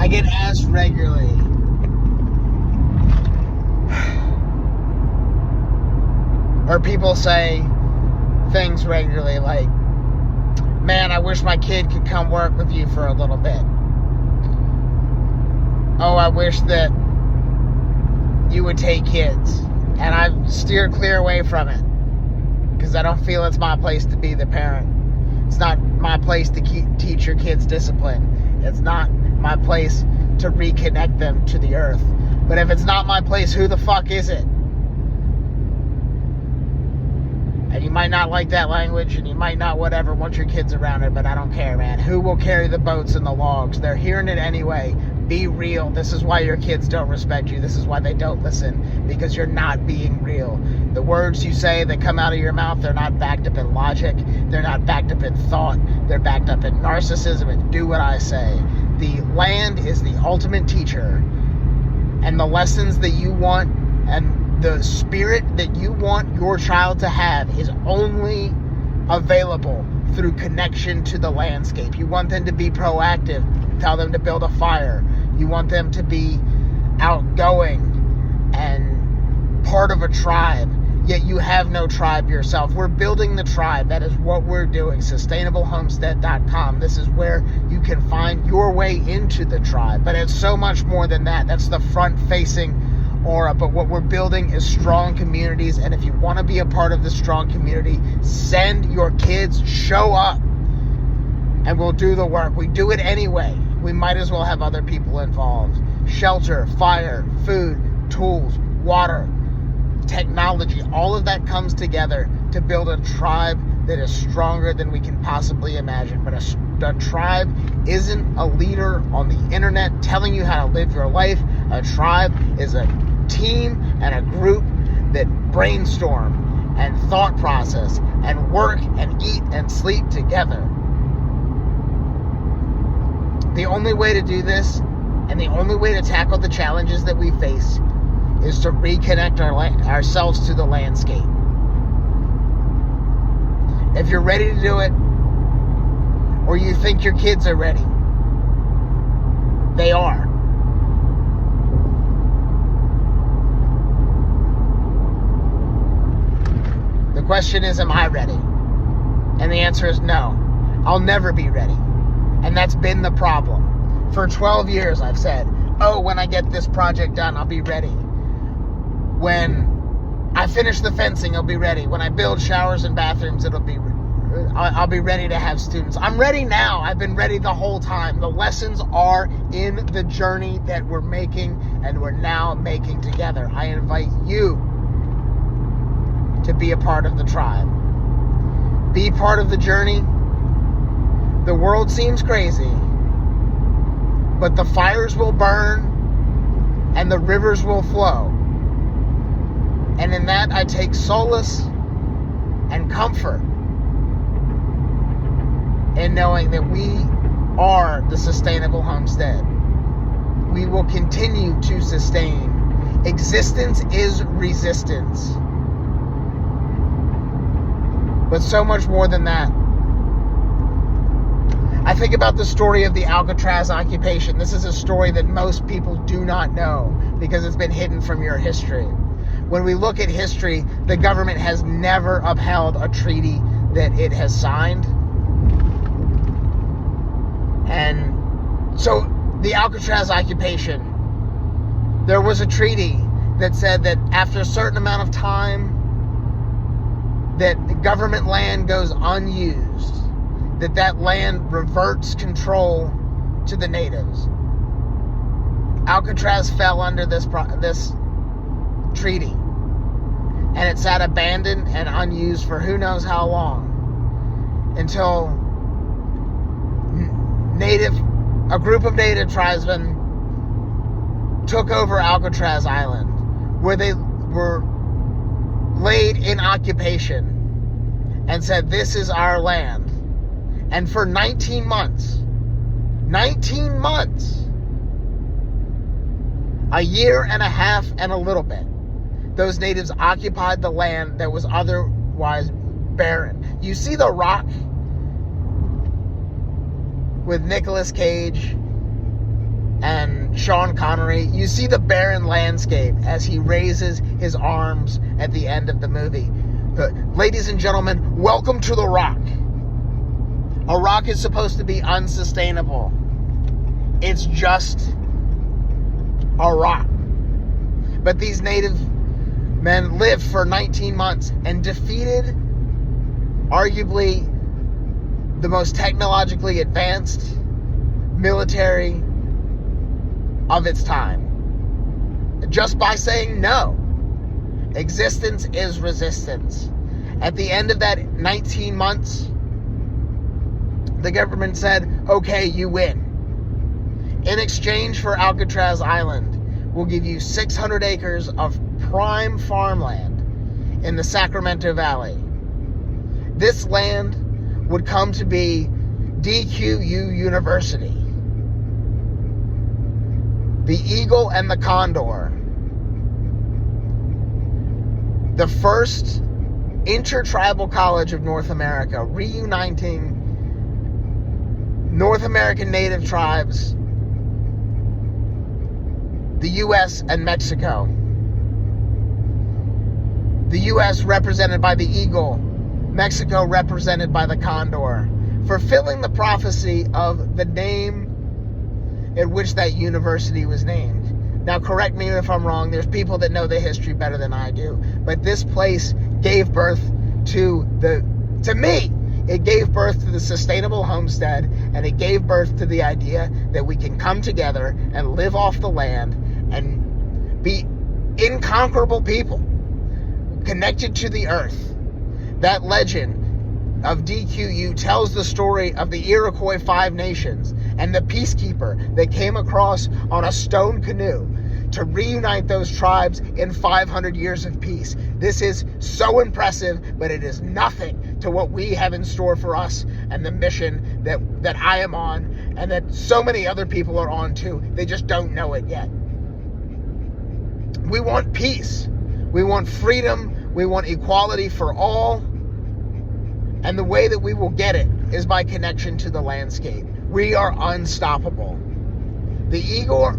I get asked regularly, or people say things regularly like, man, I wish my kid could come work with you for a little bit. Oh, I wish that you would take kids. And I've steered clear away from it because I don't feel it's my place to be the parent. It's not my place to teach your kids discipline. It's not my place to reconnect them to the earth. But if it's not my place, who the fuck is it? And you might not like that language, and you might not whatever want your kids around it, but I don't care, man. Who will carry the boats and the logs? They're hearing it anyway. Be real. This is why your kids don't respect you. This is why they don't listen, because you're not being real. The words you say that come out of your mouth, they're not backed up in logic. They're not backed up in thought. They're backed up in narcissism and do what I say. The land is the ultimate teacher, and the lessons that you want and the spirit that you want your child to have is only available through connection to the landscape. You want them to be proactive. Tell them to build a fire. You want them to be outgoing and part of a tribe, yet you have no tribe yourself. We're building the tribe. That is what we're doing. SustainableHomestead.com. This is where you can find your way into the tribe. But it's so much more than that. That's the front-facing aura. But what we're building is strong communities. And if you want to be a part of the strong community, send your kids, show up, and we'll do the work. We do it anyway. We might as well have other people involved. Shelter, fire, food, tools, water, technology, all of that comes together to build a tribe that is stronger than we can possibly imagine. But a tribe isn't a leader on the internet telling you how to live your life. A tribe is a team and a group that brainstorm and thought process and work and eat and sleep together. The only way to do this, and the only way to tackle the challenges that we face, is to reconnect ourselves to the landscape. If you're ready to do it, or you think your kids are ready, they are. The question is, am I ready? And the answer is no. I'll never be ready. And that's been the problem. For 12 years, I've said, oh, when I get this project done, I'll be ready. When I finish the fencing, I'll be ready. When I build showers and bathrooms, I'll be ready to have students. I'm ready now. I've been ready the whole time. The lessons are in the journey that we're making, and we're now making together. I invite you to be a part of the tribe. Be part of the journey. The world seems crazy, but the fires will burn and the rivers will flow. And in that, I take solace and comfort in knowing that we are the Sustainable Homestead. We will continue to sustain. Existence is resistance. But so much more than that. I think about the story of the Alcatraz occupation. This is a story that most people do not know because it's been hidden from your history. When we look at history, the government has never upheld a treaty that it has signed. And so the Alcatraz occupation, there was a treaty that said that after a certain amount of time that the government land goes unused, that land reverts control to the natives. Alcatraz fell under this treaty, and it sat abandoned and unused for who knows how long, until a group of native tribesmen took over Alcatraz Island, where they were laid in occupation and said, this is our land. And for 19 months, a year and a half and a little bit, those natives occupied the land that was otherwise barren. You see The Rock with Nicolas Cage and Sean Connery. You see the barren landscape as he raises his arms at the end of the movie. Ladies and gentlemen, welcome to the Rock. A rock is supposed to be unsustainable. It's just a rock. But these native men lived for 19 months and defeated arguably the most technologically advanced military of its time. Just by saying no. Existence is resistance. At the end of that 19 months, the government said, okay, you win. In exchange for Alcatraz Island, we'll give you 600 acres of prime farmland in the Sacramento Valley. This land would come to be DQU University. The Eagle and the Condor. The first intertribal college of North America, reuniting North American native tribes, the U.S. and Mexico. The U.S. represented by the Eagle, Mexico represented by the Condor, fulfilling the prophecy of the name in which that university was named. Now, correct me if I'm wrong. There's people that know the history better than I do. But this place gave birth to me, it gave birth to the sustainable homestead, and it gave birth to the idea that we can come together and live off the land and be inconquerable people connected to the earth. That legend of DQU tells the story of the Iroquois Five Nations and the peacekeeper that came across on a stone canoe to reunite those tribes in 500 years of peace. This is so impressive, but it is nothing to what we have in store for us and the mission that I am on and that so many other people are on too. They just don't know it yet. We want peace. We want freedom. We want equality for all. And the way that we will get it is by connection to the landscape. We are unstoppable. The eagle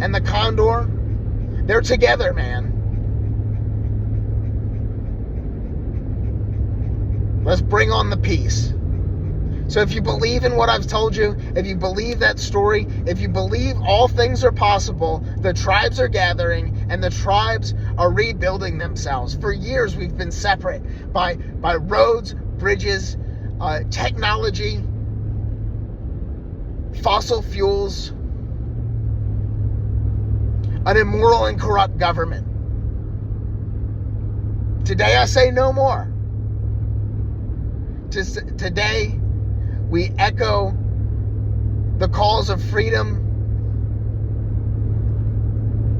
and the condor, they're together, man. Let's bring on the peace. So if you believe in what I've told you, if you believe that story, if you believe all things are possible, the tribes are gathering and the tribes are rebuilding themselves. For years we've been separate by roads, bridges, technology, fossil fuels, an immoral and corrupt government. Today I say no more. Today we echo the calls of freedom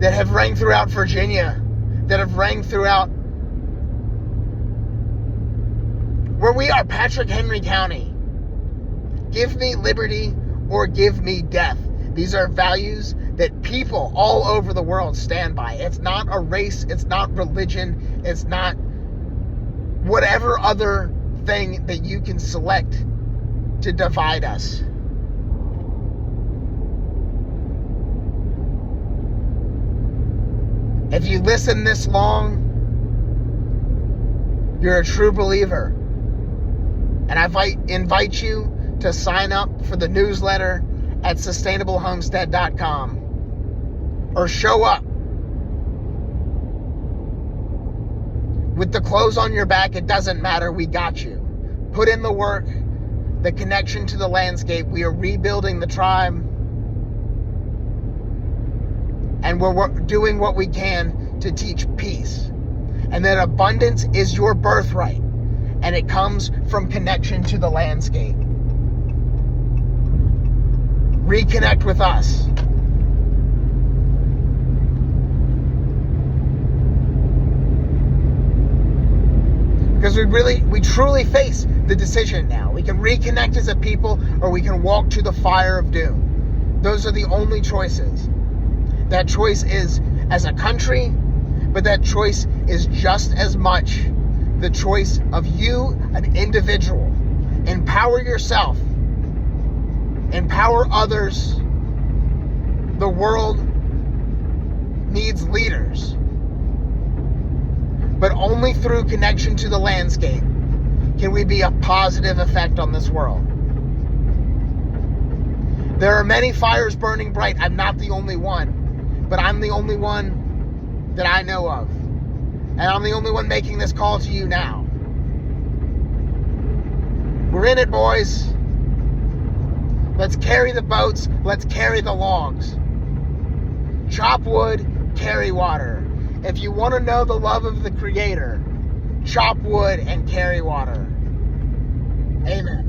that have rang throughout Virginia, that have rang throughout where we are, Patrick Henry County. Give me liberty or give me death. These are values that people all over the world stand by. It's not a race, it's not religion, it's not whatever other thing that you can select to divide us. If you listen this long, you're a true believer. And I invite you to sign up for the newsletter at sustainablehomestead.com or show up with the clothes on your back. It doesn't matter. We got you. Put in the work, the connection to the landscape. We are rebuilding the tribe, and we're doing what we can to teach peace, and that abundance is your birthright, and it comes from connection to the landscape. Reconnect with us. Because we truly face the decision now. We can reconnect as a people, or we can walk to the fire of doom. Those are the only choices. That choice is as a country, but that choice is just as much the choice of you, an individual. Empower yourself. Empower others. The world needs leaders. But only through connection to the landscape can we be a positive effect on this world. There are many fires burning bright. I'm not the only one, but I'm the only one that I know of. And I'm the only one making this call to you now. We're in it, boys. Let's carry the boats. Let's carry the logs. Chop wood, carry water. If you want to know the love of the Creator, chop wood and carry water. Amen.